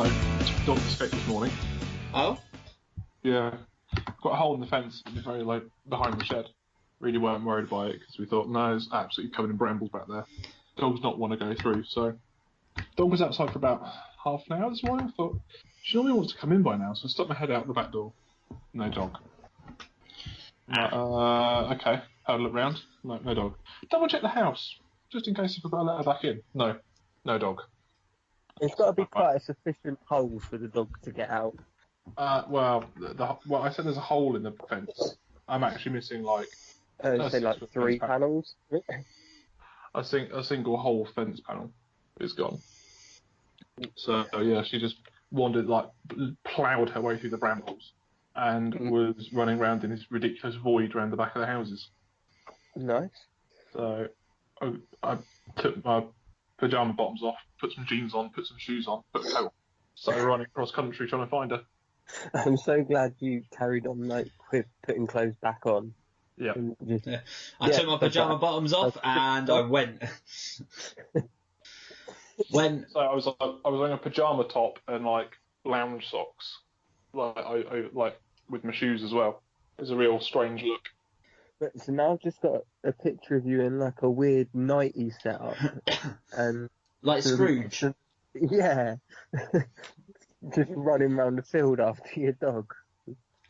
So, dog escaped this morning. Oh? Yeah. Got a hole in the fence very behind the shed. Really weren't worried by it because we thought, no, it's absolutely covered in brambles back there. Dog's not want to go through. So, dog was outside for about half an hour this morning. I thought, she normally wants to come in by now, so I stuck my head out the back door. No dog. Okay. Had a look round. No dog. Double check the house, just in case if I've got to let her back in. No dog. It's got to be quite a sufficient hole for the dog to get out. Well, I said there's a hole in the fence. I'm actually missing Say like 3 panels. a single whole fence panel is gone. So yeah, she just wandered, ploughed her way through the brambles and was running around in this ridiculous void around the back of the houses. Nice. So I took my pyjama bottoms off, put some jeans on, put some shoes on, put a coat on. Started running across country trying to find her. I'm so glad you carried on with putting clothes back on. Yeah. I took my pyjama bottoms off and I went. So I was wearing a pyjama top and lounge socks, with my shoes as well. It's a real strange look. But so now I've just got a picture of you in a weird nighty setup, and like Scrooge. Yeah, just running around the field after your dog.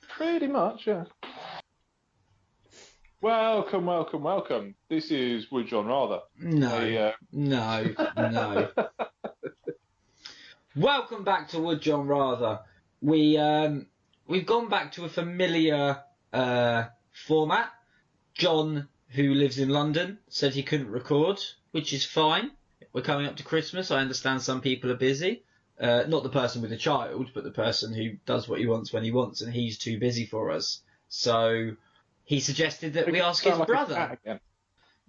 Pretty much, yeah. Welcome. This is Would John Rather. No. Welcome back to Would John Rather. We've gone back to a familiar format. John, who lives in London, said he couldn't record, which is fine. We're coming up to Christmas. I understand some people are busy. Not the person with a child, but the person who does what he wants when he wants, and he's too busy for us. So he suggested that we ask his brother.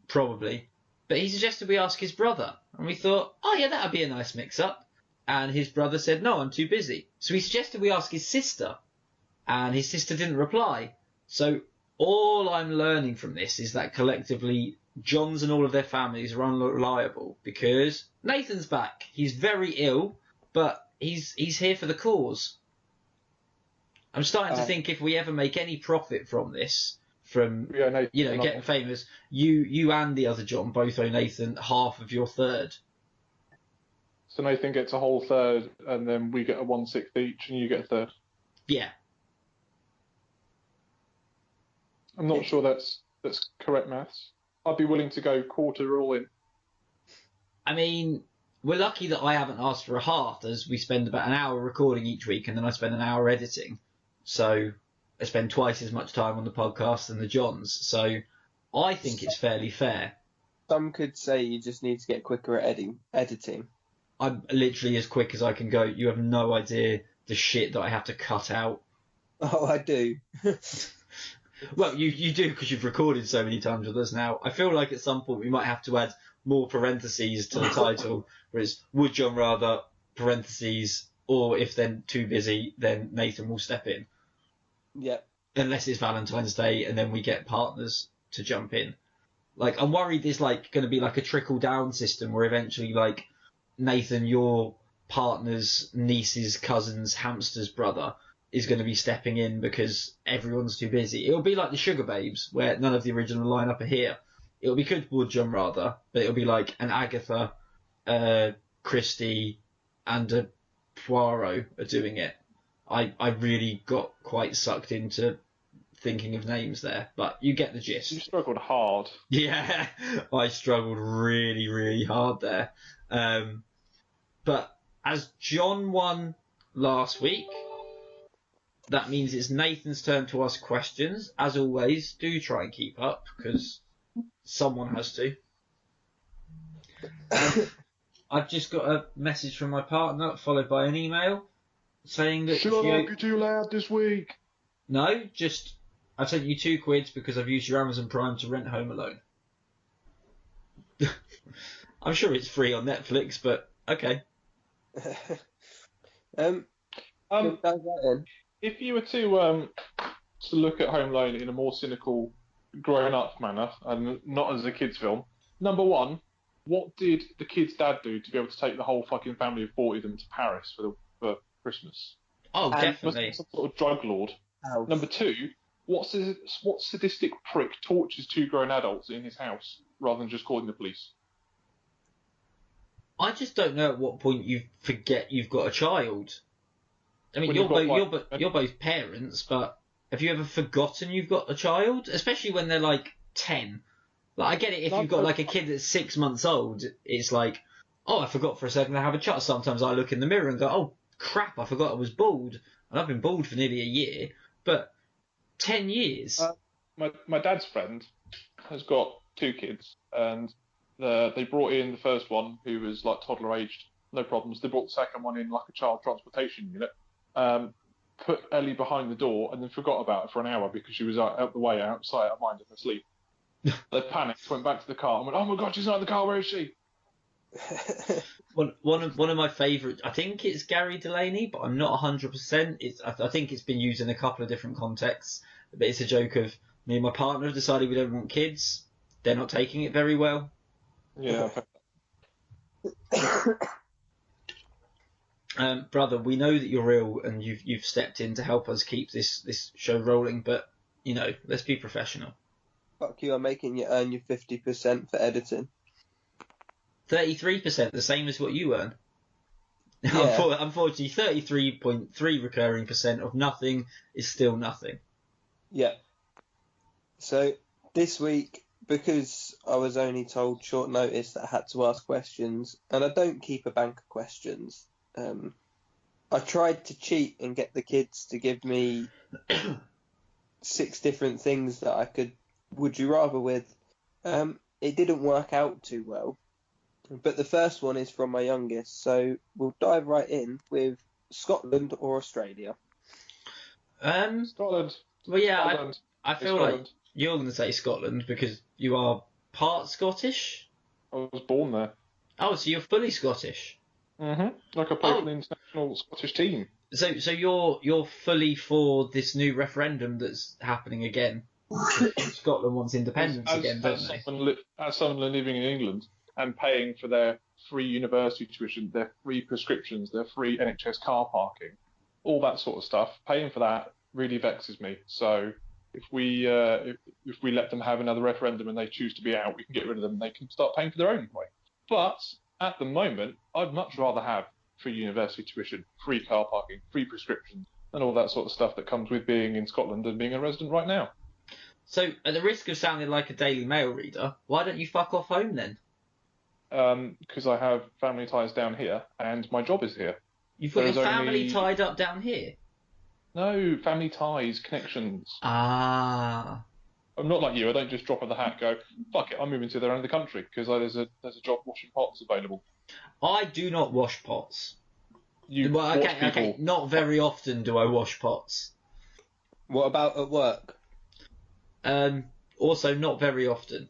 Probably. But he suggested we ask his brother. And we thought, oh yeah, that would be a nice mix-up. And his brother said, no, I'm too busy. So he suggested we ask his sister. And his sister didn't reply. So all I'm learning from this is that collectively Johns and all of their families are unreliable because Nathan's back. He's very ill, but he's here for the cause. I'm starting to think if we ever make any profit from this, getting famous, you and the other John both owe Nathan half of your third. So Nathan gets a whole third, and then we get a 1/6 each, and you get a third. Yeah. I'm not sure that's correct maths. I'd be willing to go quarter all in. I mean, we're lucky that I haven't asked for a half, as we spend about an hour recording each week, and then I spend an hour editing. So I spend twice as much time on the podcast than the Johns. So I think it's fairly fair. Some could say you just need to get quicker at editing. I'm literally as quick as I can go. You have no idea the shit that I have to cut out. Oh, I do. Well, you do because you've recorded so many times with us now. I feel like at some point we might have to add more parentheses to the title, whereas Would John Rather, parentheses, or if they're too busy, then Nathan will step in. Yep. Unless it's Valentine's Day and then we get partners to jump in. I'm worried there's going to be a trickle-down system where eventually, Nathan, your partner's niece's cousin's hamster's brother, is going to be stepping in because everyone's too busy. It'll be like the Sugar Babes, where none of the original lineup are here. It'll be good Would John Rather, but it'll be like an Agatha, Christie, and a Poirot are doing it. I really got quite sucked into thinking of names there, but you get the gist. You struggled hard. Yeah, I struggled really, really hard there. But as John won last week, that means it's Nathan's turn to ask questions. As always, do try and keep up, because someone has to. I've just got a message from my partner, followed by an email, saying that... Should I not be too loud this week? No, just... I sent you £2 because I've used your Amazon Prime to rent Home Alone. I'm sure it's free on Netflix, but okay. If you were to look at Home Alone in a more cynical, grown-up manner, and not as a kids' film, number one, what did the kid's dad do to be able to take the whole fucking family of 40 of them to Paris for Christmas? Oh, And Must definitely. be some sort of drug lord. House. Number two, what sadistic prick tortures two grown adults in his house rather than just calling the police? I just don't know at what point you forget you've got a child. I mean, When you're you've got, both you're both parents, but have you ever forgotten you've got a child? Especially when they're like 10. Like, I get it if No, you've got no. like a kid that's 6 months old. It's like, oh, I forgot for a second I have a child. Sometimes I look in the mirror and go, oh crap, I forgot I was bald, and I've been bald for nearly a year. But 10 years. My dad's friend has got two kids, and they brought in the first one, who was like toddler aged, no problems. They brought the second one in like a child transportation unit, put Ellie behind the door, and then forgot about her for an hour because she was out the way, outside, out mind of her sleep. They panicked, went back to the car, and went, "Oh my god, she's not in the car. Where is she?" One of my favourite, I think it's Gary Delaney, but I'm not 100%. I think it's been used in a couple of different contexts. But it's a joke of me and my partner have decided we don't want kids. They're not taking it very well. Yeah. Brother, we know that you're ill and you've stepped in to help us keep this show rolling, but let's be professional. Fuck you, I'm making you earn your 50% for editing. 33%, the same as what you earn. Yeah. Unfortunately, 33.3 recurring percent of nothing is still nothing. Yeah. So this week, because I was only told short notice that I had to ask questions, and I don't keep a bank of questions, I tried to cheat and get the kids to give me 6 different things that I could would you rather with. It didn't work out too well. But the first one is from my youngest, so we'll dive right in with Scotland or Australia. Scotland. Well, yeah, Scotland. I feel like you're going to say Scotland because you are part Scottish. I was born there. Oh, so you're fully Scottish. Like I played for the international Scottish team. So you're fully for this new referendum that's happening again. Scotland wants independence again, don't they? As someone living in England and paying for their free university tuition, their free prescriptions, their free NHS car parking, all that sort of stuff, paying for that really vexes me. So if we let them have another referendum and they choose to be out, we can get rid of them and they can start paying for their own way. But at the moment, I'd much rather have free university tuition, free car parking, free prescriptions, and all that sort of stuff that comes with being in Scotland and being a resident right now. So, at the risk of sounding like a Daily Mail reader, why don't you fuck off home then? Because I have family ties down here, and my job is here. You've got your family tied up down here? No, family ties, connections. Ah. I'm not like you. I don't just drop in the hat and go, fuck it, I'm moving to the end of the country, because there's a job washing pots available. I do not wash pots. Watch people. Okay, not very often do I wash pots. What about at work? Also, not very often.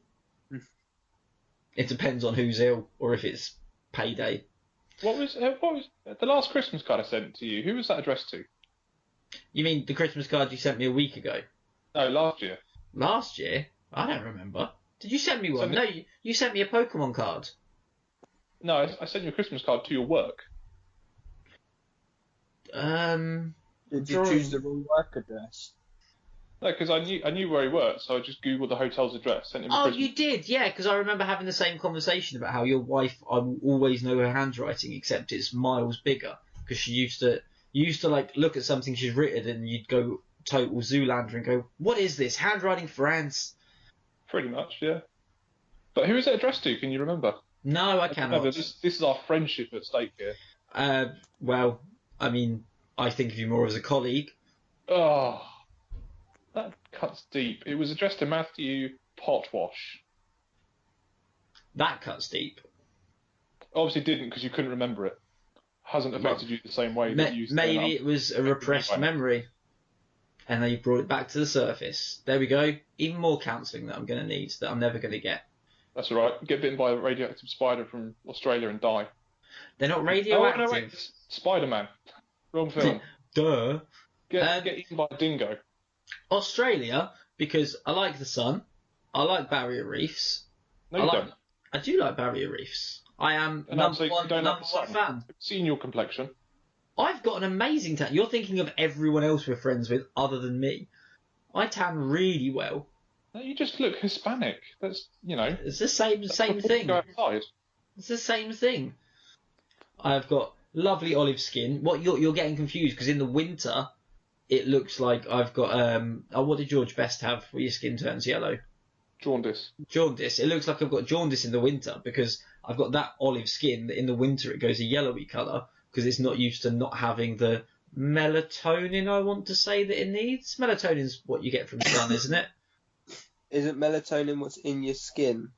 It depends on who's ill or if it's payday. What was the last Christmas card I sent to you? Who was that addressed to? You mean the Christmas card you sent me a week ago? No, last year. Last year? I don't remember. Did you send me one? No, you sent me a Pokemon card. No, I sent you a Christmas card to your work. Did you choose the wrong work address? No, because I knew where he worked, so I just googled the hotel's address, sent him. Oh, you did, yeah, because I remember having the same conversation about how your wife, I will always know her handwriting, except it's miles bigger, because she used to like look at something she's written, and you'd go total Zoolander and go, "What is this handwriting for ants?" Pretty much, yeah. But who is it addressed to? Can you remember? No, I cannot. Remember, this is our friendship at stake here. Well, I mean, I think of you more as a colleague. Oh. That cuts deep. It was addressed to Matthew Potwash. That cuts deep. Obviously didn't because you couldn't remember it. Hasn't affected you the same way that you. Maybe it was a repressed memory, and they brought it back to the surface. There we go. Even more counselling that I'm going to need that I'm never going to get. That's all right. Get bitten by a radioactive spider from Australia and die. They're not radioactive. Oh, no, wait. Spider-Man. Wrong film. Duh. Get eaten by a dingo. Australia, because I like the sun, I like barrier reefs. No, you don't. I do like barrier reefs. I am number one fan. I've seen your complexion. I've got an amazing tan. You're thinking of everyone else we're friends with other than me. I tan really well. No, you just look Hispanic. That's, It's the same that's same before you thing. go outside. It's the same thing. I've got lovely olive skin. What you're getting confused because in the winter it looks like I've got what did George Best have where your skin turns yellow? Jaundice. Jaundice. It looks like I've got jaundice in the winter because I've got that olive skin that in the winter it goes a yellowy colour because it's not used to not having the melatonin, I want to say, that it needs. Melatonin's what you get from sun, isn't it? Isn't melatonin what's in your skin?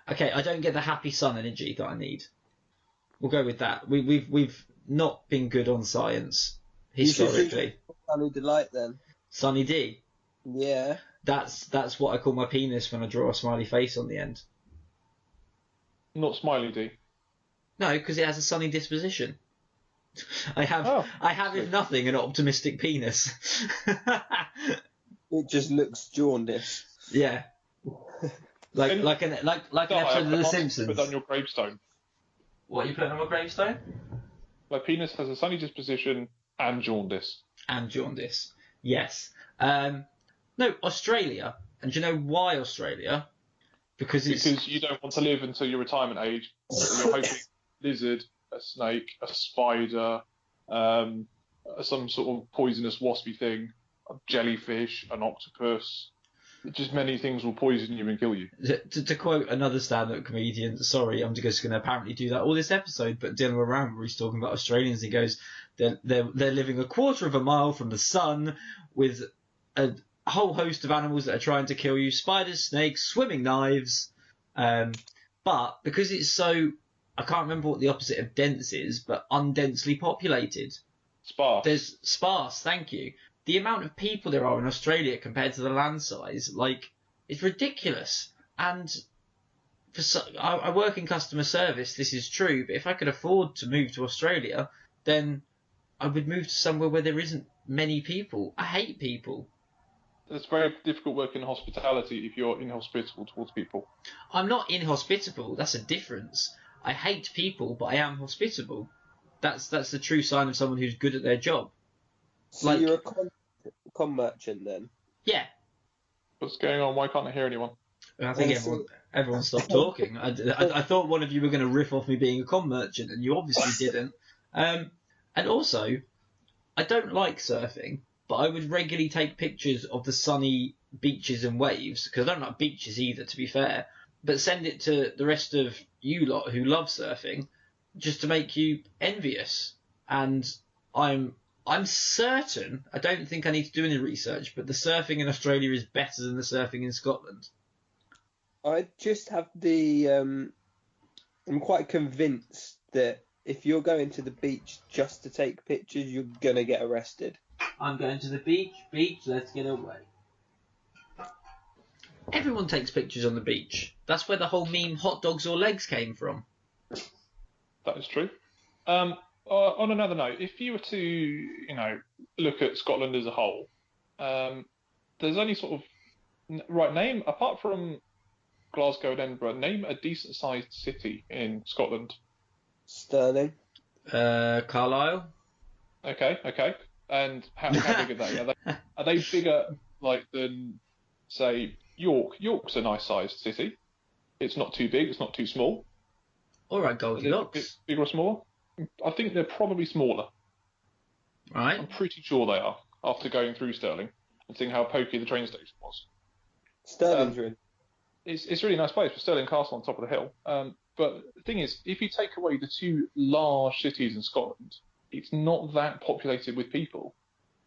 Okay, I don't get the happy sun energy that I need. We'll go with that. We've not been good on science historically. Sunny Delight then. Sunny D. Yeah. That's what I call my penis when I draw a smiley face on the end. Not Smiley D. No, because it has a sunny disposition. I have, if nothing, an optimistic penis. It just looks jaundice. Yeah. Like an episode of The Simpsons. Put on your gravestone. What are you putting on my gravestone? My penis has a sunny disposition and jaundice. And jaundice. Yes. No, Australia. And do you know why Australia? Because you don't want to live until your retirement age. You're hoping lizard, a snake, a spider, some sort of poisonous waspy thing, a jellyfish, an octopus. Just many things will poison you and kill you. To quote another stand-up comedian, sorry, I'm just going to apparently do that all this episode, but Dylan around where he's talking about Australians, he goes, they're living a quarter of a mile from the sun with a whole host of animals that are trying to kill you, spiders, snakes, swimming knives, but because it's so, I can't remember what the opposite of dense is, but undensely populated. Sparse. There's sparse, thank you. The amount of people there are in Australia compared to the land size, it's ridiculous. And I work in customer service, this is true, but if I could afford to move to Australia, then I would move to somewhere where there isn't many people. I hate people. It's very difficult working in hospitality if you're inhospitable towards people. I'm not inhospitable, that's a difference. I hate people, but I am hospitable. That's the true sign of someone who's good at their job. So you're a con merchant then? Yeah. What's going on? Why can't I hear anyone? I think everyone stopped talking. I thought one of you were going to riff off me being a con merchant, and you obviously didn't. And also, I don't like surfing, but I would regularly take pictures of the sunny beaches and waves, because I don't like beaches either, to be fair, but send it to the rest of you lot who love surfing, just to make you envious. And I'm certain, I don't think I need to do any research, but the surfing in Australia is better than the surfing in Scotland. I just have I'm quite convinced that if you're going to the beach just to take pictures, you're going to get arrested. I'm going to the beach, let's get away. Everyone takes pictures on the beach. That's where the whole meme hot dogs or legs came from. That is true. On another note, if you were to, look at Scotland as a whole, there's only sort of name apart from Glasgow and Edinburgh. Name a decent-sized city in Scotland. Stirling. Carlisle. Okay. And how big are they? Are they bigger than say York? York's a nice-sized city. It's not too big. It's not too small. All right, Goldilocks. Bigger or smaller? I think they're probably smaller. Right. I'm pretty sure they are, after going through Stirling and seeing how pokey the train station was. Stirling's really... It's a really nice place, with Stirling Castle on top of the hill. But the thing is, if you take away the two large cities in Scotland, it's not that populated with people.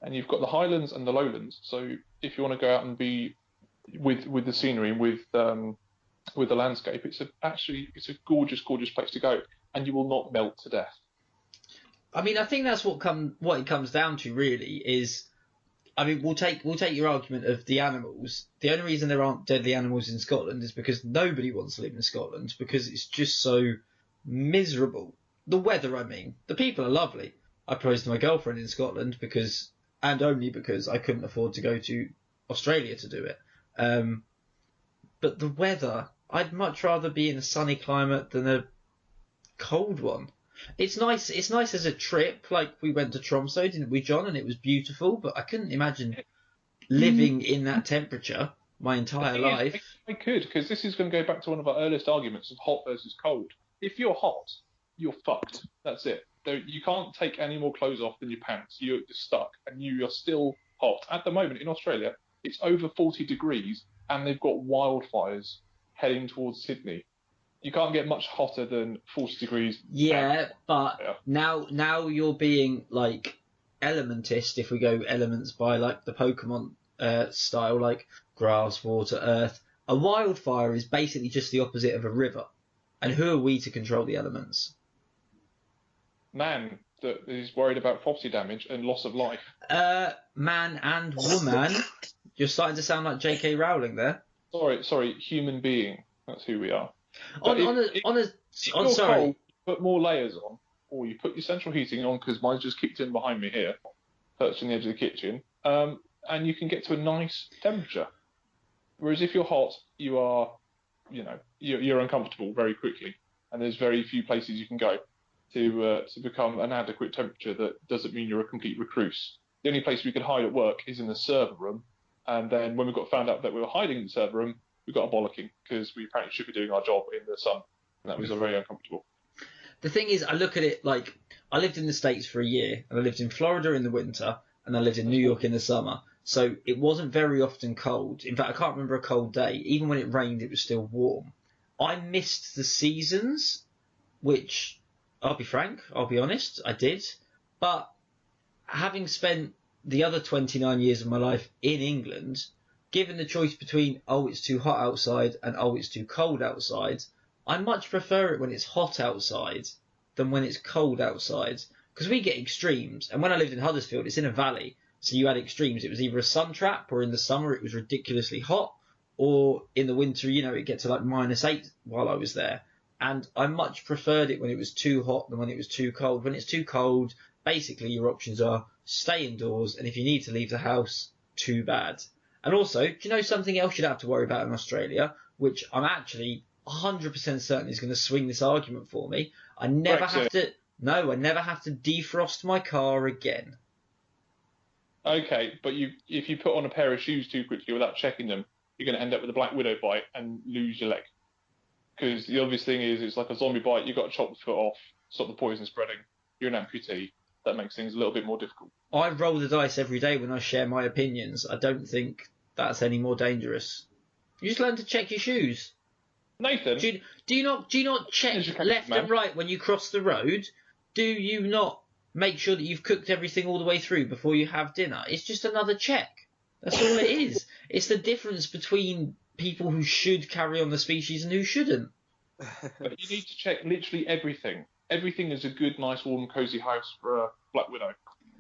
And you've got the Highlands and the Lowlands, so if you want to go out and be with the scenery and with the landscape, it's a gorgeous place to go, and you will not melt to death. I mean, I think that's what it comes down to, really, is, I mean, we'll take your argument of the animals. The only reason there aren't deadly animals in Scotland is because nobody wants to live in Scotland, because it's just so miserable. The weather, I mean. The people are lovely. I proposed to my girlfriend in Scotland and only because I couldn't afford to go to Australia to do it. But the weather, I'd much rather be in a sunny climate than a cold one. It's nice. It's nice as a trip. Like we went to Tromsø, didn't we, John? And it was beautiful. But I couldn't imagine living in that temperature my The entire thing life. is, I could, because this is going to go back to one of our earliest arguments of hot versus cold. If you're hot, you're fucked. That's it. You can't take any more clothes off than your pants. You're just stuck, and you're still hot. At the moment in Australia, it's over 40 degrees, and they've got wildfires heading towards Sydney. You can't get much hotter than 40 degrees. Yeah, but Yeah. now you're being like elementist. If we go elements by like the Pokemon style, like grass, water, earth. A wildfire is basically just the opposite of a river. And who are we to control the elements? Man that is worried about property damage and loss of life. Man and woman. You're starting to sound like J.K. Rowling there. Sorry, human being. That's who we are. Sorry. Cold, put more layers on, or you put your central heating on, because mine's just kicked in behind me here, perched on the edge of the kitchen, and you can get to a nice temperature. Whereas if you're hot, you are, you're uncomfortable very quickly, and there's very few places you can go to become an adequate temperature that doesn't mean you're a complete recluse. The only place we could hide at work is in the server room, and then when we got found out that we were hiding in the server room, we got a bollocking because we apparently should be doing our job in the sun, and that was very uncomfortable. The thing is, I look at it like I lived in the States for a year, and I lived in Florida in the winter, and I lived in New York in the summer. So it wasn't very often cold. In fact, I can't remember a cold day. Even when it rained, it was still warm. I missed the seasons, which, I'll be honest, I did. But having spent the other 29 years of my life in England, given the choice between, oh, it's too hot outside and, oh, it's too cold outside, I much prefer it when it's hot outside than when it's cold outside. Because we get extremes. And when I lived in Huddersfield, it's in a valley. So you had extremes. It was either a sun trap, or in the summer it was ridiculously hot, or in the winter, it get to like -8 while I was there. And I much preferred it when it was too hot than when it was too cold. When it's too cold, basically your options are stay indoors, and if you need to leave the house, too bad. And also, do you know something else you don't have to worry about in Australia, which I'm actually 100% certain is going to swing this argument for me? I never have to defrost my car again. Okay, but if you put on a pair of shoes too quickly without checking them, you're going to end up with a black widow bite and lose your leg. Because the obvious thing is, it's like a zombie bite. You've got to chop the foot off, stop the poison spreading. You're an amputee. That makes things a little bit more difficult. I roll the dice every day when I share my opinions. I don't think that's any more dangerous. You just learn to check your shoes. Nathan, do you not check left and right when you cross the road? Do you not make sure that you've cooked everything all the way through before you have dinner? It's just another check. That's all it is. It's the difference between people who should carry on the species and who shouldn't. But you need to check literally everything. Everything is a good, nice, warm, cosy house for a black widow,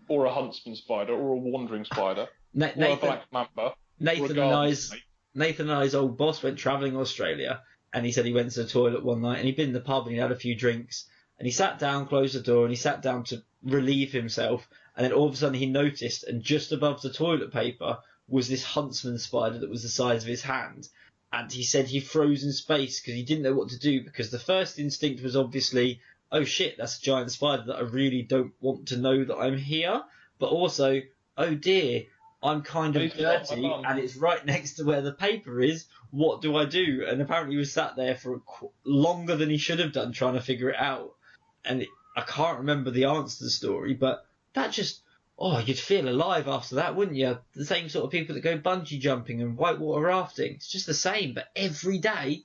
or a huntsman spider, or a wandering spider, or a black mamba. Nathan and I's old boss went travelling Australia, and he said he went to the toilet one night, and he'd been in the pub and he had a few drinks, and he sat down, closed the door, and he sat down to relieve himself, and then all of a sudden he noticed, and just above the toilet paper was this huntsman spider that was the size of his hand. And he said he froze in space because he didn't know what to do, because the first instinct was obviously, oh shit, that's a giant spider that I really don't want to know that I'm here. But also, oh dear, I'm kind of dirty and it's right next to where the paper is. What do I do? And apparently he was sat there for longer than he should have done trying to figure it out. And I can't remember the answer to the story, but that just... Oh, you'd feel alive after that, wouldn't you? The same sort of people that go bungee jumping and whitewater rafting. It's just the same, but every day,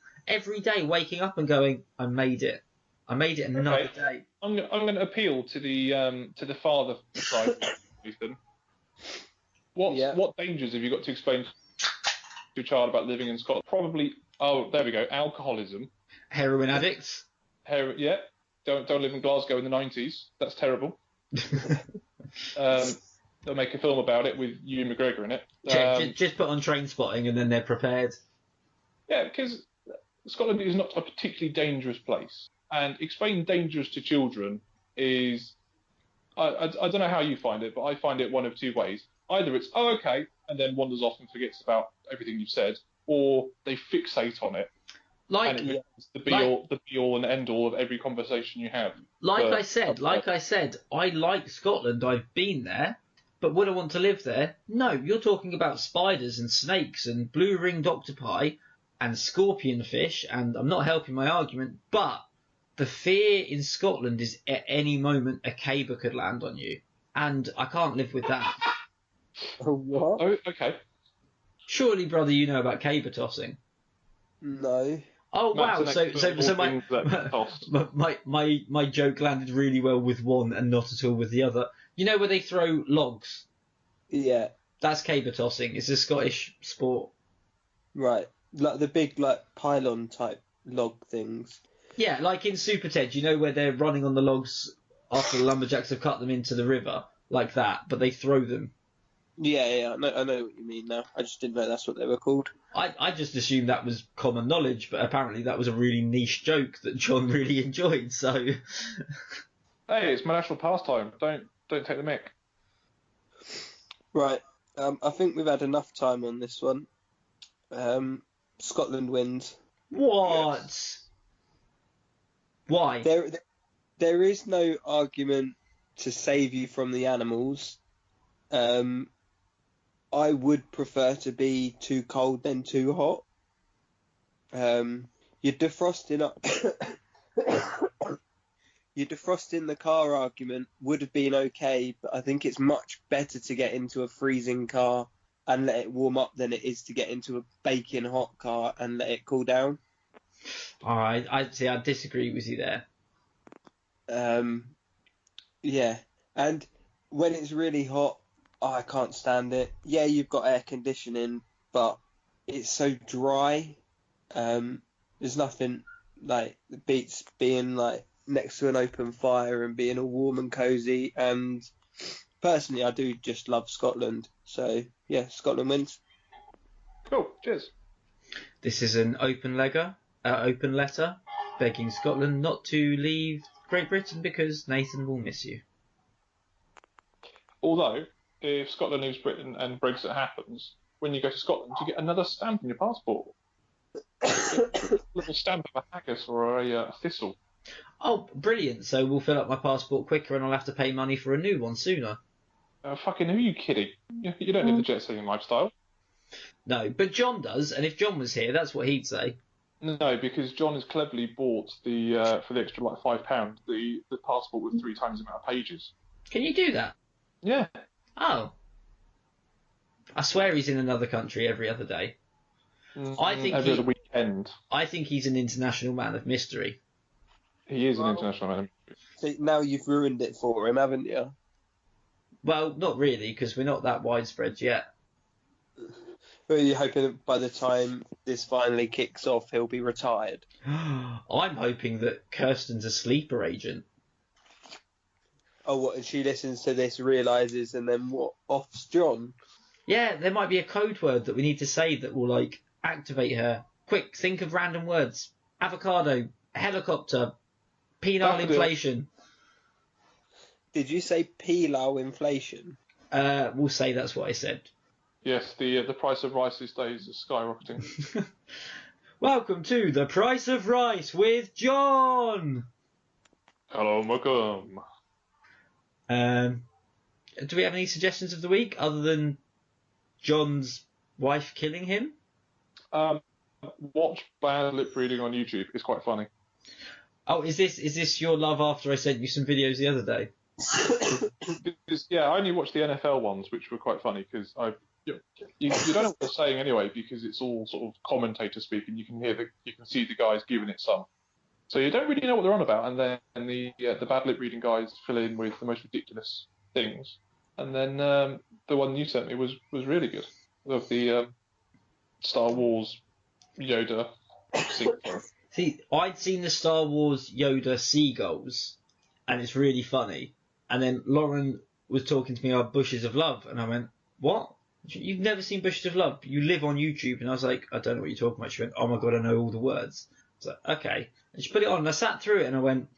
waking up and going, I made it. I made it another day. I'm going to appeal to the father side, Ethan. What dangers have you got to explain to your child about living in Scotland? Probably, there we go, alcoholism. Heroin addicts. Yeah. Don't live in Glasgow in the 90s. That's terrible. They'll make a film about it with Ewan McGregor in it. Just put on Train Spotting and then they're prepared. Yeah, because Scotland is not a particularly dangerous place. And explaining dangerous to children is... I don't know how you find it, but I find it one of two ways. Either it's, oh, okay, and then wanders off and forgets about everything you've said, or they fixate on it Like, and it becomes like- the be all and end all of every conversation you have. like But- I said, I like Scotland. I've been there, but would I want to live there? No. You're talking about spiders and snakes and blue-ringed octopi and scorpion fish, and I'm not helping my argument, but the fear in Scotland is at any moment a caber could land on you, and I can't live with that. What? Oh, okay. Surely, brother, you know about caber tossing. No. Oh Matt's wow! an So expert so in all things that get tossed. my joke landed really well with one and not at all with the other. You know where they throw logs? Yeah. That's caber tossing. It's a Scottish sport. Right. Like the big pylon type log things. Yeah, like in Super Ted, you know where they're running on the logs after the lumberjacks have cut them into the river, like that, but they throw them. Yeah, I know what you mean now. I just didn't know that's what they were called. I just assumed that was common knowledge, but apparently that was a really niche joke that John really enjoyed. So, Hey, it's my national pastime. Don't take the mick. Right. I think we've had enough time on this one. Scotland wins. what? Yes. Why? There is no argument to save you from the animals. I would prefer to be too cold than too hot. Your defrosting your defrosting the car argument would have been okay, but I think it's much better to get into a freezing car and let it warm up than it is to get into a baking hot car and let it cool down. All right, I see. I disagree with you there. Yeah, and when it's really hot, I can't stand it. Yeah, you've got air conditioning, but it's so dry. There's nothing like that beats being like next to an open fire and being all warm and cozy. And personally, I do just love Scotland. So yeah, Scotland wins. Cool. Cheers. This is an open letter begging Scotland not to leave Great Britain because Nathan will miss you. Although, if Scotland leaves Britain and Brexit happens, when you go to Scotland, you get another stamp in your passport. A little stamp of a haggis or a thistle. Oh, brilliant! So we'll fill up my passport quicker, and I'll have to pay money for a new one sooner. Fucking who are you kidding? You don't live the jet setting lifestyle. No, but John does, and if John was here, that's what he'd say. No, because John has cleverly bought the for the extra like £5 the passport with 3 times the amount of pages. Can you do that? Yeah. Oh. I swear he's in another country every other day. I think every other weekend. I think he's an international man of mystery. He is an international man. See, now you've ruined it for him, haven't you? Well, not really, because we're not that widespread yet. Are you hoping that by the time this finally kicks off, he'll be retired? I'm hoping that Kirsten's a sleeper agent. Oh, what? And she listens to this, realizes, and then what? Offs John? Yeah, there might be a code word that we need to say that will, like, activate her. Quick, think of random words. Avocado, helicopter, penile inflation. Did you say Pilau inflation? We'll say that's what I said. Yes, the price of rice these days is skyrocketing. Welcome to The Price of Rice with John! Hello, welcome. Do we have any suggestions of the week other than John's wife killing him? Watch bad lip reading on YouTube. It's quite funny. Oh, is this your love after I sent you some videos the other day? Because, yeah, I only watched the NFL ones, which were quite funny because you don't know what they're saying anyway because it's all sort of commentator speak and you can see the guys giving it some. So you don't really know what they're on about, and then the bad lip reading guys fill in with the most ridiculous things. And then the one you sent me was really good. Of the Star Wars Yoda sequel. See, I'd seen the Star Wars Yoda seagulls, and it's really funny. And then Lauren was talking to me about Bushes of Love, and I went, "What? You've never seen Bushes of Love? You live on YouTube?" And I was like, "I don't know what you're talking about." She went, "Oh my god, I know all the words." I was like, "Okay." And she put it on, and I sat through it, and I went,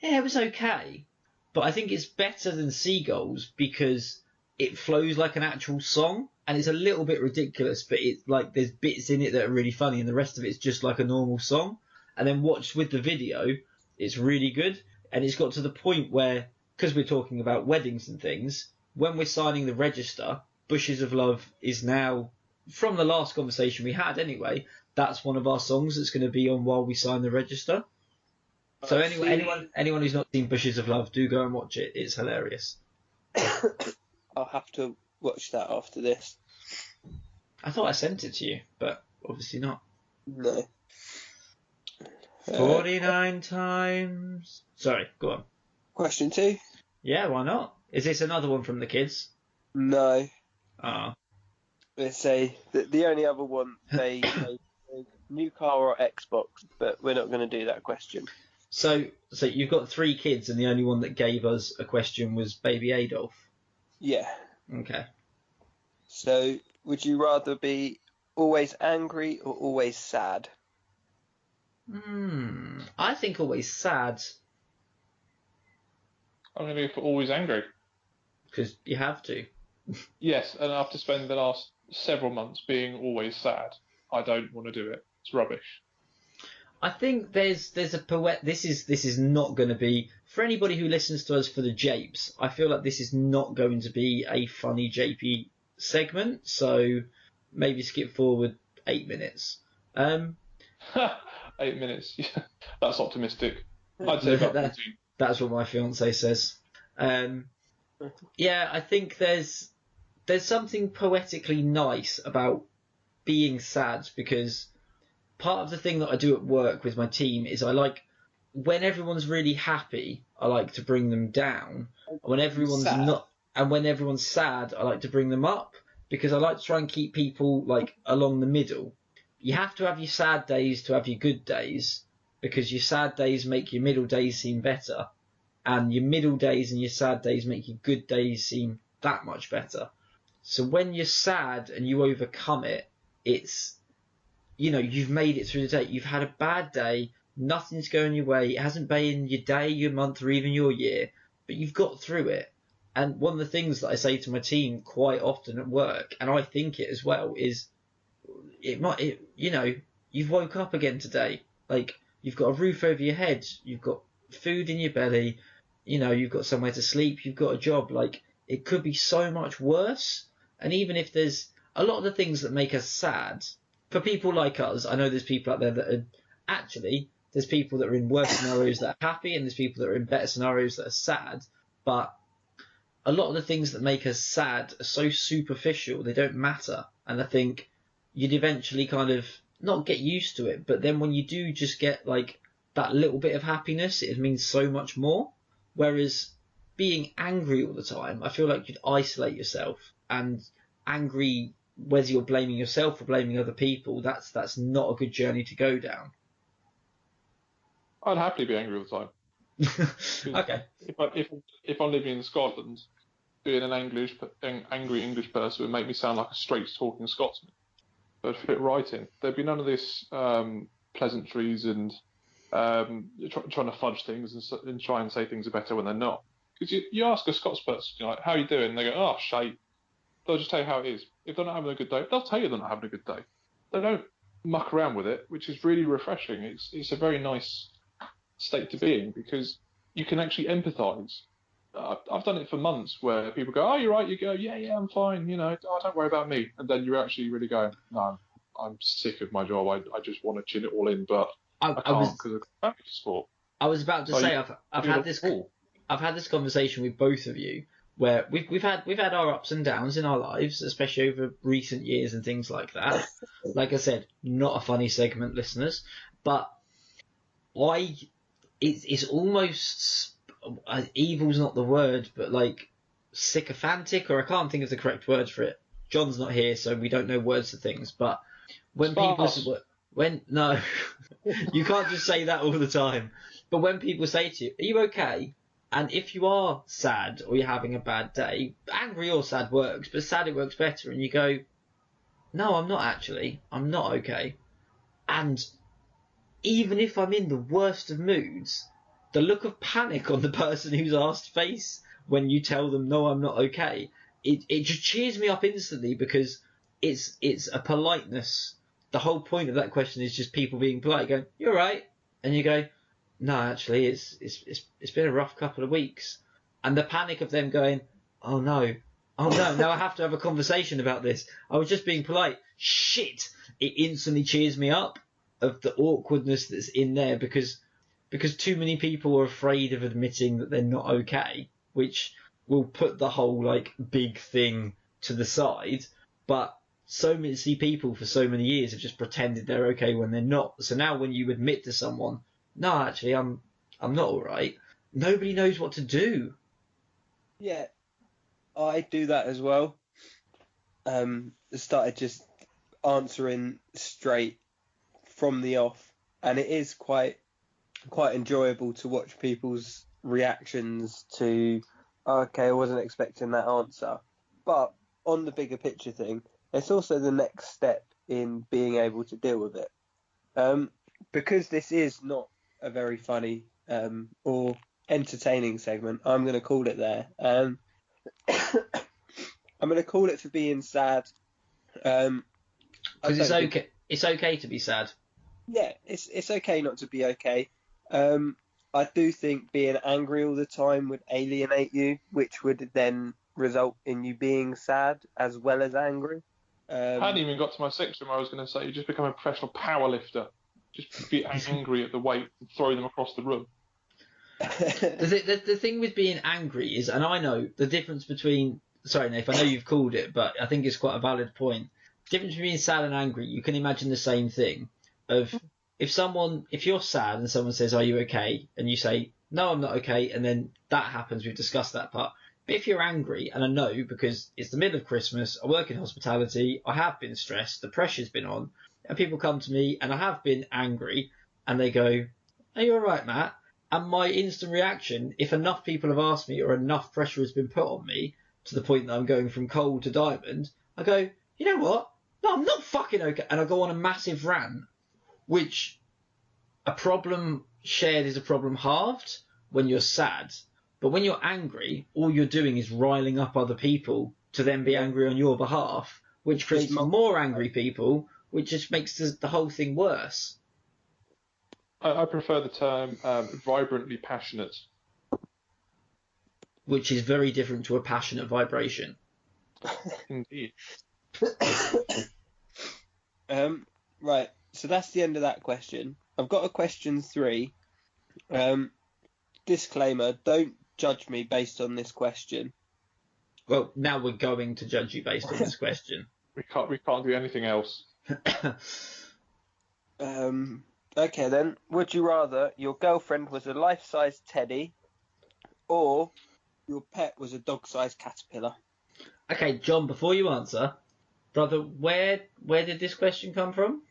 "Yeah, it was okay." But I think it's better than Seagulls because it flows like an actual song, and it's a little bit ridiculous, but it's like there's bits in it that are really funny, and the rest of it's just like a normal song. And then watched with the video, it's really good, and it's got to the point where, because we're talking about weddings and things, when we're signing the register, Bushes of Love is now, from the last conversation we had anyway, that's one of our songs that's going to be on while we sign the register. So anyone who's not seen Bushes of Love, do go and watch it. It's hilarious. I'll have to watch that after this. I thought I sent it to you, but obviously not. No. 49 times. Sorry, go on. Question 2? Yeah, why not? Is this another one from the kids? No. Ah. Let's say the only other one they new car or Xbox, but we're not going to do that question. So you've got 3 kids, and the only one that gave us a question was Baby Adolf. Yeah. Okay. So, would you rather be always angry or always sad? I think always sad. I'm going to go for always angry. Because you have to. Yes, and after spending the last several months being always sad, I don't want to do it. It's rubbish. I think there's a poet. This is not going to be for anybody who listens to us for the japes. I feel like this is not going to be a funny japey segment. So maybe skip forward 8 minutes. 8 minutes. That's optimistic. I'd say about 14. That's what my fiance says. Yeah, I think there's something poetically nice about being sad, because part of the thing that I do at work with my team is I like, when everyone's really happy, I like to bring them down. When everyone's not, and when everyone's sad, I like to bring them up, because I like to try and keep people like along the middle. You have to have your sad days to have your good days, because your sad days make your middle days seem better, and your middle days and your sad days make your good days seem that much better. So when you're sad and you overcome it, it's, you've made it through the day. You've had a bad day, nothing's going your way, it hasn't been your day, your month, or even your year, but you've got through it. And one of the things that I say to my team quite often at work, and I think it as well, is you've woke up again today. Like, you've got a roof over your head, you've got food in your belly, you've got somewhere to sleep, you've got a job. Like, it could be so much worse. And even if there's a lot of the things that make us sad, for people like us, I know there's people out there that are actually, there's people that are in worse scenarios that are happy, and there's people that are in better scenarios that are sad. But a lot of the things that make us sad are so superficial, they don't matter. And I think you'd eventually kind of not get used to it, but then when you do just get like that little bit of happiness, it means so much more. Whereas being angry all the time, I feel like you'd isolate yourself, and angry, whether you're blaming yourself or blaming other people, that's not a good journey to go down. I'd happily be angry all the time. Okay. If I'm living in Scotland, being an angry English person would make me sound like a straight-talking Scotsman. But fit right in. There'd be none of this pleasantries and trying to fudge things and try and say things are better when they're not. Because you ask a Scots person, like, how are you doing? And they go, oh, shite. They'll just tell you how it is. If they're not having a good day, they'll tell you they're not having a good day. They don't muck around with it, which is really refreshing. It's a very nice state to be in, because you can actually empathise. I've done it for months where people go, oh, you're right. You go, yeah, I'm fine. Oh, don't worry about me. And then you're actually really going, no, I'm sick of my job. I just want to chin it all in, but I can't because of family sport. I was about to say, I've had this conversation with both of you, where we've had our ups and downs in our lives, especially over recent years and things like that. Like I said, not a funny segment, listeners, but it's almost, evil's not the word, but like sycophantic, or I can't think of the correct word for it. John's not here, so we don't know words for things, but when no, you can't just say that all the time. But when people say to you, are you okay? And if you are sad or you're having a bad day, angry or sad works, but sad it works better, and you go, no, I'm not actually. I'm not okay. And even if I'm in the worst of moods, the look of panic on the person who's asked face when you tell them, no, I'm not okay, it just cheers me up instantly because it's a politeness. The whole point of that question is just people being polite, going, "You're right," and you go, "No, actually, it's been a rough couple of weeks," and the panic of them going, "Oh no, now I have to have a conversation about this. I was just being polite." Shit! It instantly cheers me up of the awkwardness that's in there because too many people are afraid of admitting that they're not okay, which will put the whole like big thing to the side. But so many people for so many years have just pretended they're okay when they're not. So now when you admit to someone, "No, actually, I'm not all right," nobody knows what to do. Yeah, I do that as well. Started just answering straight from the off, and it is quite enjoyable to watch people's reactions to, "Okay, I wasn't expecting that answer." But on the bigger picture thing, it's also the next step in being able to deal with it. Because this is not a very funny or entertaining segment, I'm going to call it there. I'm going to call it for being sad. Because it's okay to be sad. Yeah, it's okay not to be okay. I do think being angry all the time would alienate you, which would then result in you being sad as well as angry. I hadn't even got to my section where I was going to say you just become a professional power lifter. Just be angry at the weight and throw them across the room. The thing with being angry is, and I know the difference between, sorry Nath, I know you've called it, but I think it's quite a valid point. The difference between sad and angry, you can imagine the same thing. Of if you're sad and someone says, "Are you okay?" and you say, "No, I'm not okay," and then that happens, we've discussed that part. But if you're angry, and I know because it's the middle of Christmas, I work in hospitality, I have been stressed, the pressure's been on, and people come to me and I have been angry, and they go, "Are you all right, Matt?" And my instant reaction, if enough people have asked me or enough pressure has been put on me to the point that I'm going from cold to diamond, I go, "You know what? No, I'm not fucking okay," and I go on a massive rant, which a problem shared is a problem halved when you're sad. But when you're angry, all you're doing is riling up other people to then be angry on your behalf, which creates more angry people, which just makes the whole thing worse. I prefer the term vibrantly passionate. Which is very different to a passionate vibration. Indeed. Right, so that's the end of that question. I've got a question 3. Disclaimer, don't judge me based on this question. Well, now we're going to judge you based on this question. We can't do anything else. Okay then, would you rather your girlfriend was a life-size teddy or your pet was a dog-sized caterpillar? Okay, John, before you answer, brother, where did this question come from?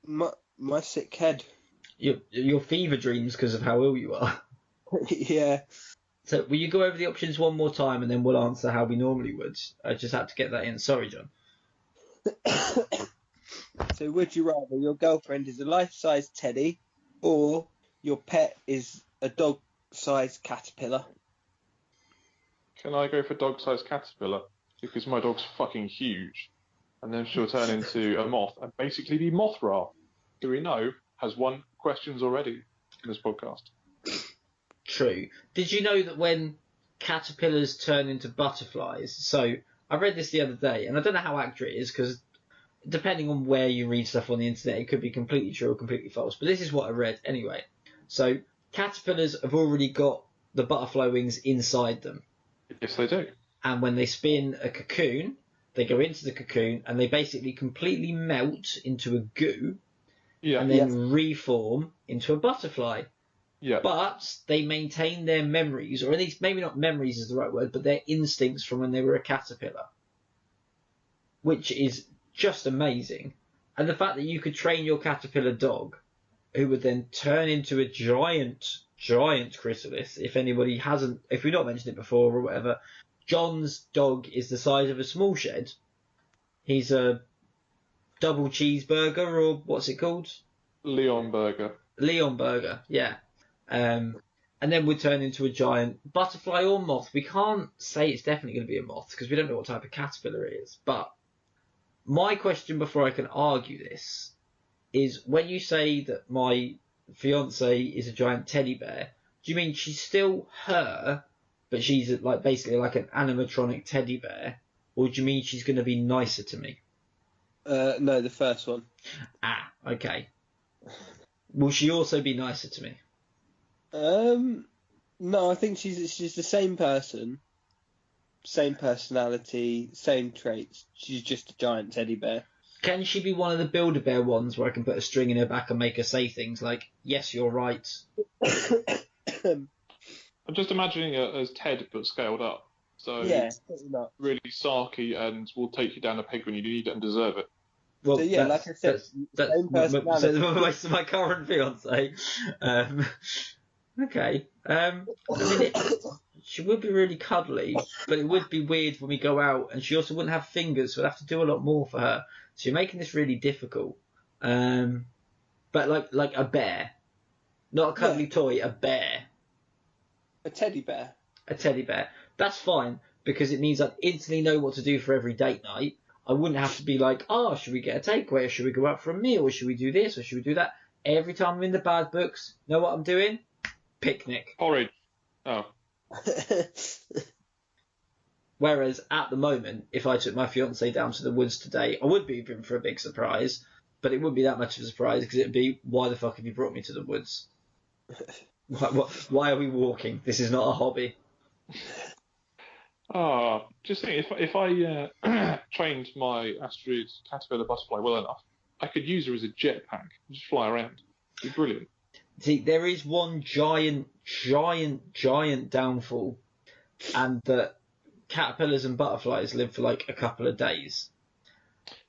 My sick head. Your fever dreams because of how ill you are. Yeah. So will you go over the options one more time and then we'll answer how we normally would? I just had to get that in. Sorry, John. So would you rather your girlfriend is a life-size teddy or your pet is a dog-sized caterpillar? Can I go for dog-sized caterpillar? Because my dog's fucking huge. And then she'll turn into a moth and basically be Mothra, who we know has won questions already in this podcast. True. Did you know that when caterpillars turn into butterflies? So I read this the other day, and I don't know how accurate it is because depending on where you read stuff on the internet, it could be completely true or completely false. But this is what I read anyway. So caterpillars have already got the butterfly wings inside them. Yes, they do. And when they spin a cocoon, they go into the cocoon and they basically completely melt into a goo and then reform into a butterfly. Yeah. But they maintain their memories, or at least maybe not memories is the right word, but their instincts from when they were a caterpillar, which is just amazing. And the fact that you could train your caterpillar dog, who would then turn into a giant chrysalis. If we've not mentioned it before or whatever, John's dog is the size of a small shed. He's a double cheeseburger, or what's it called? Leon Burger. Leon Burger, yeah. and then would turn into a giant butterfly or moth. We can't say it's definitely going to be a moth because we don't know what type of caterpillar it is. But my question before I can argue this is, when you say that my fiance is a giant teddy bear, do you mean she's still her, but she's like basically like an animatronic teddy bear, or do you mean she's going to be nicer to me? No, the first one. Ah, okay. Will she also be nicer to me? No, I think she's the same person, same personality, same traits. She's just a giant teddy bear. Can she be one of the Build-A-Bear ones where I can put a string in her back and make her say things like, yes, you're right? I'm just imagining it as Ted but scaled up. So Yeah, pretty much. really sarky and will take you down a peg when you need it and deserve it. Well, So yeah, like I said, that's same personality. so my current fiance. Okay. I mean, she would be really cuddly, but it would be weird when we go out, and she also wouldn't have fingers, so I'd have to do a lot more for her. So you're making this really difficult. But like a bear, not a cuddly toy, a bear, A teddy bear. a teddy bear. That's fine because it means I instantly know what to do for every date night. I wouldn't have to be like, oh, should we get a takeaway, or should we go out for a meal, or should we do this, or should we do that? Every time I'm in the bad books, know what I'm doing? Picnic. Porridge. Oh. Whereas at the moment, if I took my fiance down to the woods today, I would be in for a big surprise, but it wouldn't be that much of a surprise because it'd be, why the fuck have you brought me to the woods? Why are we walking? This is not a hobby. Just think, if I trained my asteroid caterpillar butterfly well enough, I could use her as a jetpack and just fly around. It'd be brilliant. See, there is one giant downfall, and that caterpillars and butterflies live for like a couple of days.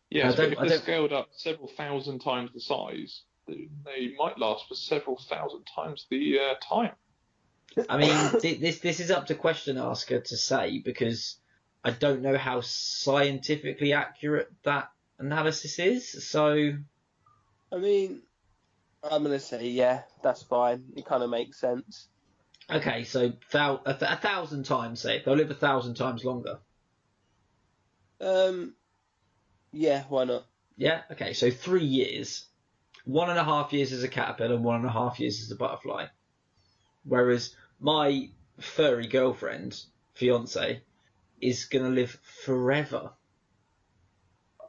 Yes, but if they're scaled up several thousand times the size, they might last for several thousand times the time. I mean, this is up to question asker to say, because I don't know how scientifically accurate that analysis is. So, I mean, I'm gonna say yeah, that's fine. It kind of makes sense. okay, so 1,000 times, say they'll live 1,000 times longer. Yeah, why not? Yeah, okay, so 3 years, 1.5 years as a caterpillar, 1.5 years as a butterfly. Whereas my furry girlfriend, fiance, is going to live forever.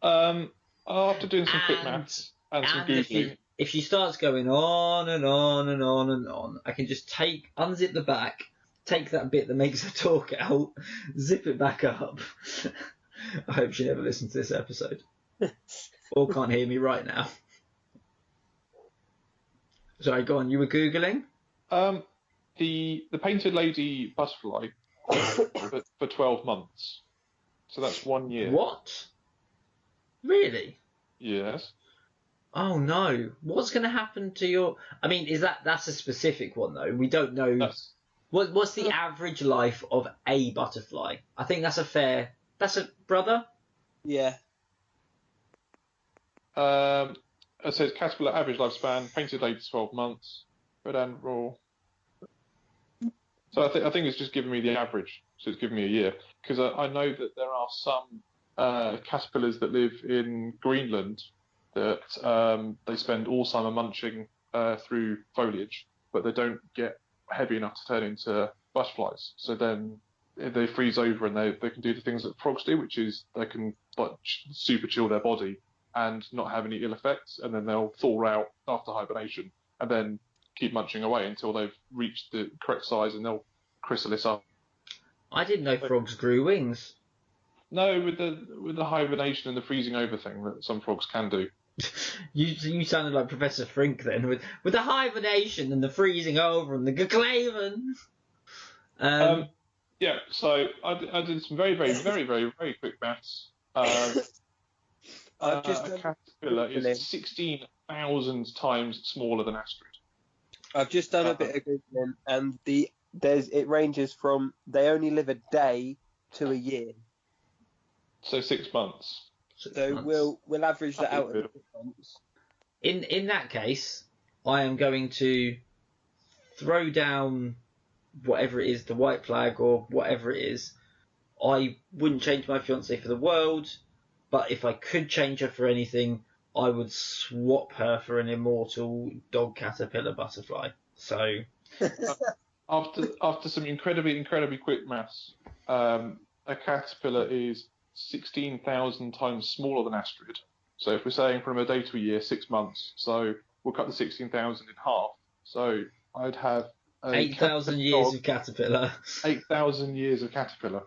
After doing some quick maths and some Googling. If she starts going on and on and on and on, I can just unzip the back, take that bit that makes her talk out, zip it back up. I hope she never listens to this episode. Or can't hear me right now. Sorry, go on, you were Googling? The painted lady butterfly for 12 months. So that's 1 year. What? Really? Yes. Oh no! What's going to happen to your? I mean, that's a specific one though? We don't know. What's the average life of a butterfly? I think that's a fair. That's a brother. Yeah. It says caterpillar average lifespan, painted lady 12 months, red and raw. So I think it's just giving me the average. So it's giving me a year, because I know that there are some caterpillars that live in Greenland that they spend all summer munching through foliage, but they don't get heavy enough to turn into butterflies. So then they freeze over and they can do the things that frogs do, which is they can like super chill their body and not have any ill effects, and then they'll thaw out after hibernation and then keep munching away until they've reached the correct size and they'll chrysalis up. I didn't know frogs grew wings. No, with the hibernation and the freezing over thing that some frogs can do. You sounded like Professor Frink then, with the hibernation and the freezing over and the geclaven. Yeah, so I did some very, very, very, very, very quick maths. A caterpillar is 16,000 times smaller than asteroid. I've just done a bit of Googling, and it ranges from they only live a day to a year. So 6 months. So we'll average that out at 6 months. In that case, I am going to throw down whatever it is, the white flag or whatever it is, I wouldn't change my fiancée for the world, but if I could change her for anything, I would swap her for an immortal dog caterpillar butterfly. So After some incredibly quick maths, a caterpillar is 16,000 times smaller than Astrid. So if we're saying from a day to a year, 6 months, so we'll cut the 16,000 in half. So I'd have 8,000 years of caterpillar. 8,000 years of caterpillar.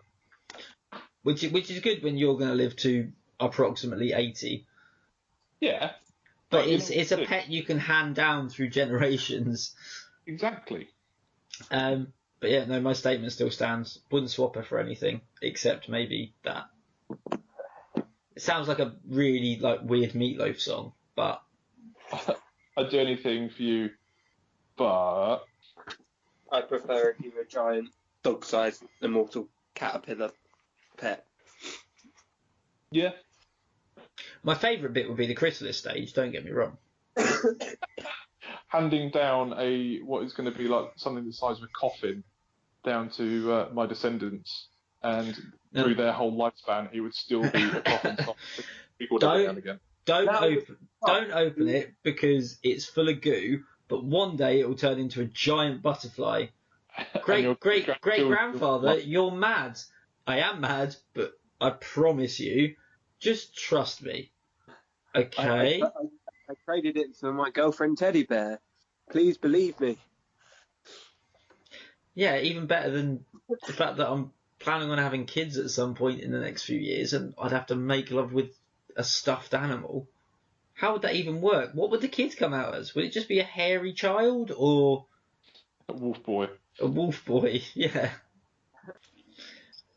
Which is good when you're going to live to approximately 80. Yeah. But it's a pet you can hand down through generations. Exactly. But yeah, no, my statement still stands. Wouldn't swap her for anything, except maybe that. It sounds like a really weird Meatloaf song, but I'd do anything for you, but I prefer if you were a giant dog-sized immortal caterpillar pet. Yeah. My favourite bit would be the chrysalis stage. Don't get me wrong. Handing down what is going to be like something the size of a coffin down to my descendants, and through their whole lifespan, he would still be a coffin. People down again. Don't open it because it's full of goo. But one day it will turn into a giant butterfly. Great grandfather, you're mad. I am mad, but I promise you, just trust me. Okay. I traded it for my girlfriend teddy bear. Please believe me. Yeah, even better than the fact that I'm planning on having kids at some point in the next few years, and I'd have to make love with a stuffed animal. How would that even work? What would the kids come out as? Would it just be a hairy child or a Wolfboy? A Wolfboy, yeah.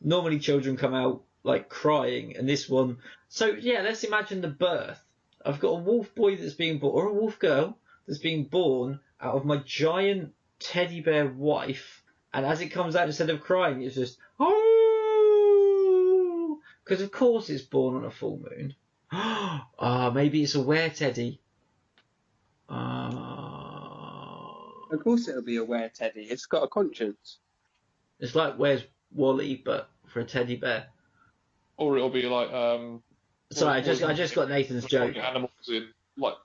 Normally children come out crying, and this one. So yeah, let's imagine the birth. I've got a wolf boy that's being born, or a wolf girl that's being born out of my giant teddy bear wife, and as it comes out, instead of crying, it's just oh, because of course it's born on a full moon. Maybe it's a were-teddy. Of course it'll be a were-teddy. It's got a conscience. It's like Where's Wally, but for a teddy bear. Or it'll be like Sorry, I just got Nathan's joke. Animals in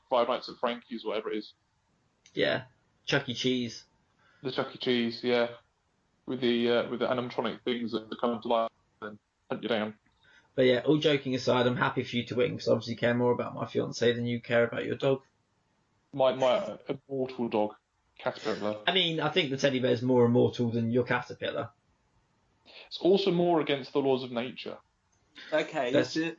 Five Nights at Frankie's, whatever it is. Yeah, Chuck E. Cheese. The Chuck E. Cheese, yeah, with the animatronic things that come to life and hunt you down. But yeah, all joking aside, I'm happy for you to win because I obviously care more about my fiancée than you care about your dog. My immortal dog, caterpillar. I mean, I think the teddy bear is more immortal than your caterpillar. It's also more against the laws of nature. Okay, that's a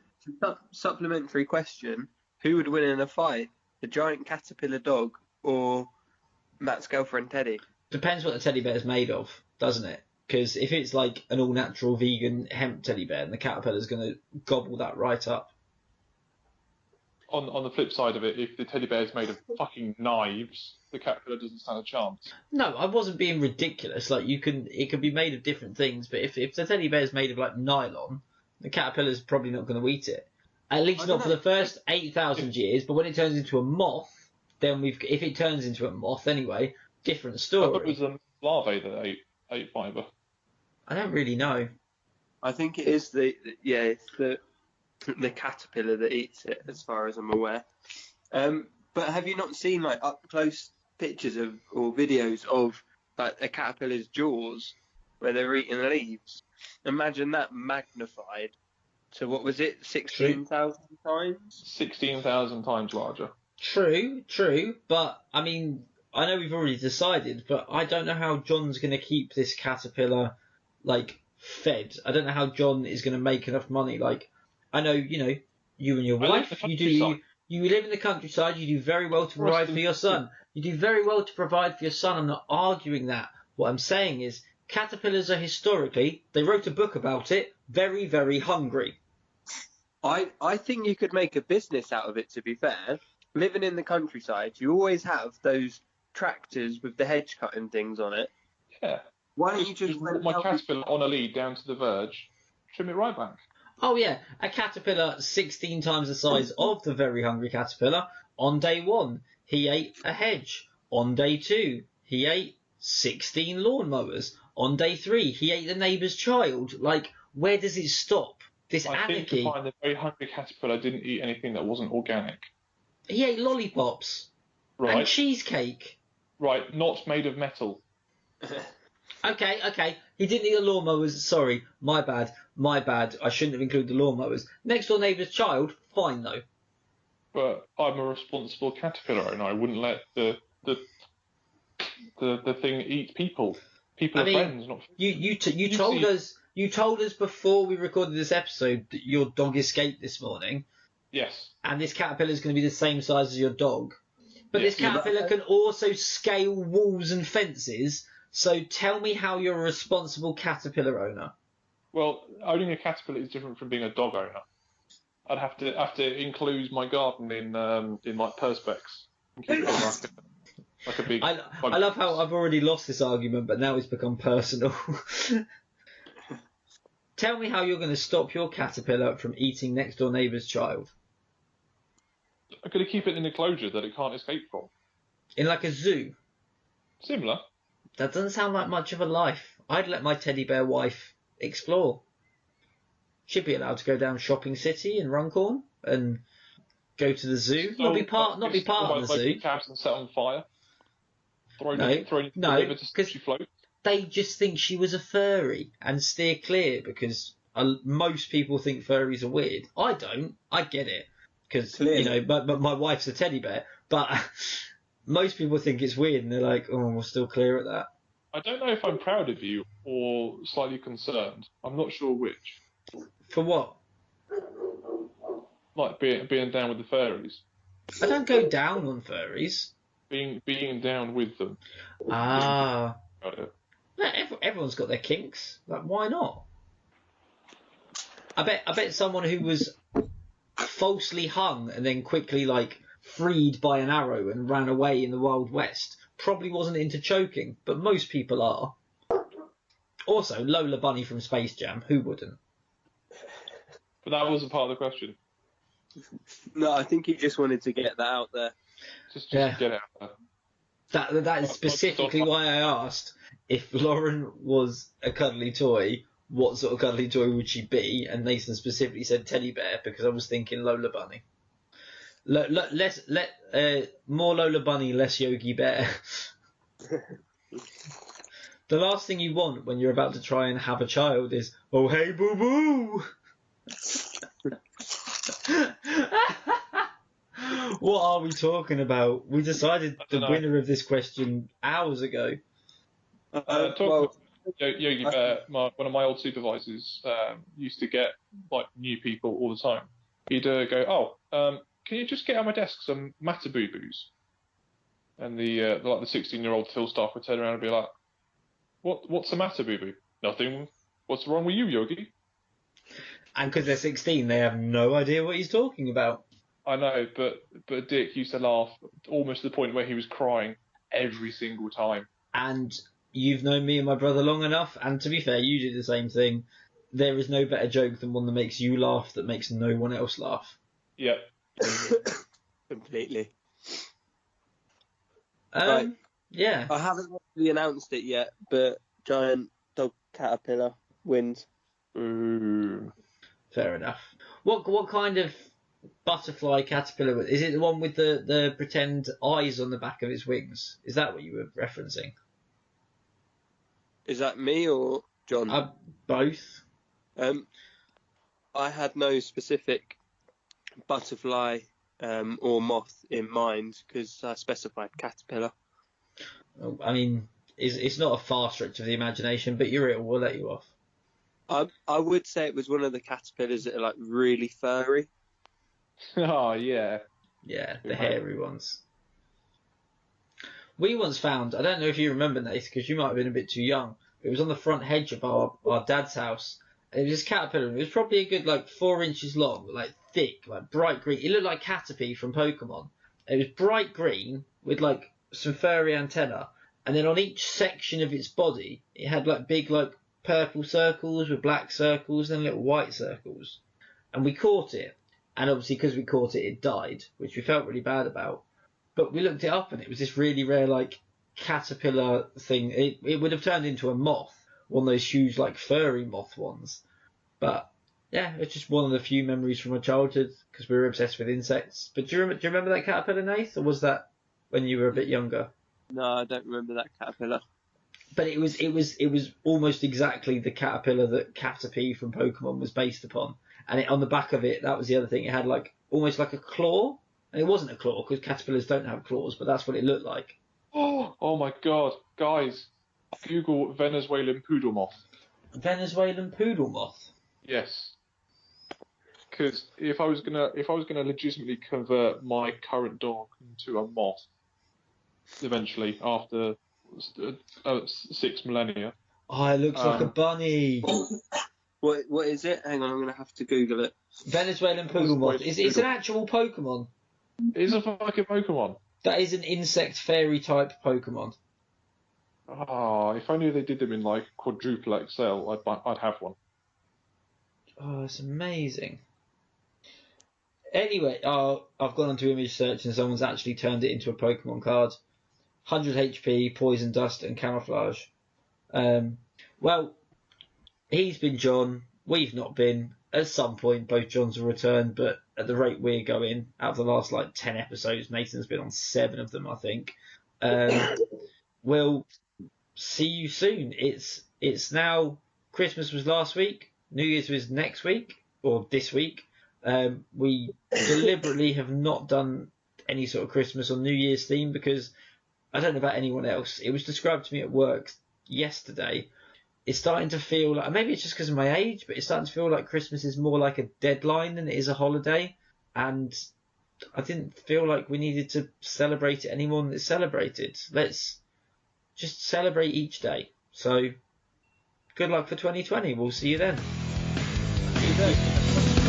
supplementary question. Who would win in a fight? The giant caterpillar dog or Matt's girlfriend Teddy? Depends what the teddy bear is made of, doesn't it? Because if it's like an all-natural vegan hemp teddy bear, then the caterpillar's going to gobble that right up. On the flip side of it, if the teddy bear is made of fucking knives, the caterpillar doesn't stand a chance. No, I wasn't being ridiculous. It could be made of different things, but if the teddy bear is made of nylon, the caterpillar's probably not going to eat it. At least not for the first 8,000 years. But when it turns into a moth, then if it turns into a moth anyway, different story. I thought it was a larvae that ate fibre. I don't really know. I think it is it's the caterpillar that eats it, as far as I'm aware. But have you not seen up close pictures or videos of a caterpillar's jaws where they're eating leaves? Imagine that magnified to what was it, 16,000 times? 16,000 times larger. True, but I mean, I know we've already decided, but I don't know how John's going to keep this caterpillar fed. I don't know how John is going to make enough money. I know, you and your wife, you live in the countryside, you do very well to provide for your son. You do very well to provide for your son. I'm not arguing that. What I'm saying is, caterpillars are historically, they wrote a book about it, very, very hungry. I think you could make a business out of it, to be fair. Living in the countryside, you always have those tractors with the hedge cutting things on it. Yeah. Why don't you just put my caterpillar on a lead down to the verge, trim it right back? Oh yeah, a caterpillar 16 times the size of the very hungry caterpillar. On day 1, he ate a hedge. On day 2, he ate 16 lawnmowers. On day 3, he ate the neighbour's child. Like, where does it stop? This I think to anarchy. find the very hungry caterpillar didn't eat anything that wasn't organic. He ate lollipops and Right. cheesecake. Right. Not made of metal. Okay. He didn't eat the lawnmowers. Sorry, my bad. I shouldn't have included the lawnmowers. Next door neighbour's child, fine though. But I'm a responsible caterpillar, and I wouldn't let the thing eat people. People are friends, not. You told us before we recorded this episode that your dog escaped this morning. Yes. And this caterpillar is going to be the same size as your dog. But Yes. this caterpillar can also scale walls and fences. So tell me how you're a responsible caterpillar owner. Well, owning a caterpillar is different from being a dog owner. I'd have to enclose my garden in like perspex and keep it like a big. I love how I've already lost this argument, but now it's become personal. Tell me how you're going to stop your caterpillar from eating next door neighbour's child. I'm going to keep it in an enclosure that it can't escape from. In like a zoo. Similar. That doesn't sound like much of a life. I'd let my teddy bear wife explore. She'd be allowed to go down Shopping City in Runcorn and go to the zoo. So, not be part of the zoo. Cabs and set on fire. Throw No, because she floats. They just think she was a furry and steer clear because most people think furries are weird. I don't. I get it because but my wife's a teddy bear. But most people think it's weird and they're like, oh, we're still clear at that. I don't know if I'm proud of you or slightly concerned. I'm not sure which. For what? Like being down with the furries. I don't go down on furries. Being down with them. Ah. No, everyone's got their kinks. Like, why not? I bet someone who was falsely hung and then quickly freed by an arrow and ran away in the Wild West probably wasn't into choking, but most people are. Also, Lola Bunny from Space Jam, who wouldn't? But that wasn't part of the question. No, I think he just wanted to get that out there. Just get it out there. That is specifically why I asked if Lauren was a cuddly toy, what sort of cuddly toy would she be? And Nathan specifically said teddy bear because I was thinking Lola Bunny. More Lola Bunny, less Yogi Bear. The last thing you want when you're about to try and have a child is, oh hey boo boo. What are we talking about? We decided the winner of this question hours ago. Yogi Bear, one of my old supervisors, used to get new people all the time. He'd go, can you just get on my desk some matter boo boos? And the 16-year-old Phil staff would turn around and be like, what's the matter, boo boo? Nothing. What's wrong with you, Yogi? And because they're 16, they have no idea what he's talking about. I know, but Dick used to laugh almost to the point where he was crying every single time. And you've known me and my brother long enough, and to be fair, you do the same thing. There is no better joke than one that makes you laugh that makes no one else laugh. Yep. Completely. Right. Yeah. I haven't really announced it yet, but giant dog caterpillar wins. Fair enough. What kind of butterfly caterpillar is it? The one with the pretend eyes on the back of its wings? Is that what you were referencing? Is that me or John? Both. I had no specific butterfly or moth in mind because I specified caterpillar. I mean, it's not a far stretch of the imagination, but you're it. We'll let you off. I would say it was one of the caterpillars that are really furry. Oh yeah. Yeah, the hairy ones. We once found, I don't know if you remember, Nate, because you might have been a bit too young. It was on the front hedge of our dad's house. And it was this caterpillar. It was probably a good 4 inches long, thick, bright green. It looked like Caterpie from Pokemon. It was bright green with some furry antenna, and then on each section of its body, it had big purple circles with black circles and little white circles. And we caught it, and obviously because we caught it, it died, which we felt really bad about. But we looked it up, and it was this really rare caterpillar thing. It would have turned into a moth, one of those huge, like, furry moth ones. But yeah, it's just one of the few memories from my childhood because we were obsessed with insects. But do you remember that caterpillar, Nath, or was that when you were a bit younger? No, I don't remember that caterpillar. But it was almost exactly the caterpillar that Caterpie from Pokemon was based upon. And on the back of it, that was the other thing. It had like almost like a claw, and it wasn't a claw because caterpillars don't have claws, but that's what it looked like. Oh my god, guys! Google Venezuelan poodle moth. Venezuelan poodle moth. Yes. Because if I was gonna legitimately convert my current dog into a moth, eventually after 6 millennia. Oh, it looks like a bunny. What is it? Hang on, I'm gonna have to Google it. Venezuelan poodle moth. It's an actual Pokemon. It's a fucking Pokemon. That is an insect fairy type Pokemon. Ah, if only they did them in like quadruple XL, I'd have one. Oh, it's amazing. Anyway, I've gone onto image search and someone's actually turned it into a Pokemon card. 100 HP, poison dust, and camouflage. Well, he's been John. We've not been. At some point, both Johns will return, but at the rate we're going, out of the last like 10 episodes, Nathan's been on 7 of them, I think. We'll see you soon. It's now Christmas was last week, New Year's was next week or this week. We deliberately have not done any sort of Christmas or New Year's theme because I don't know about anyone else. It was described to me at work yesterday. It's starting to feel like, maybe it's just because of my age, but it's starting to feel like Christmas is more like a deadline than it is a holiday. And I didn't feel like we needed to celebrate it any more than it's celebrated. Let's just celebrate each day. So good luck for 2020. We'll see you then. See you then.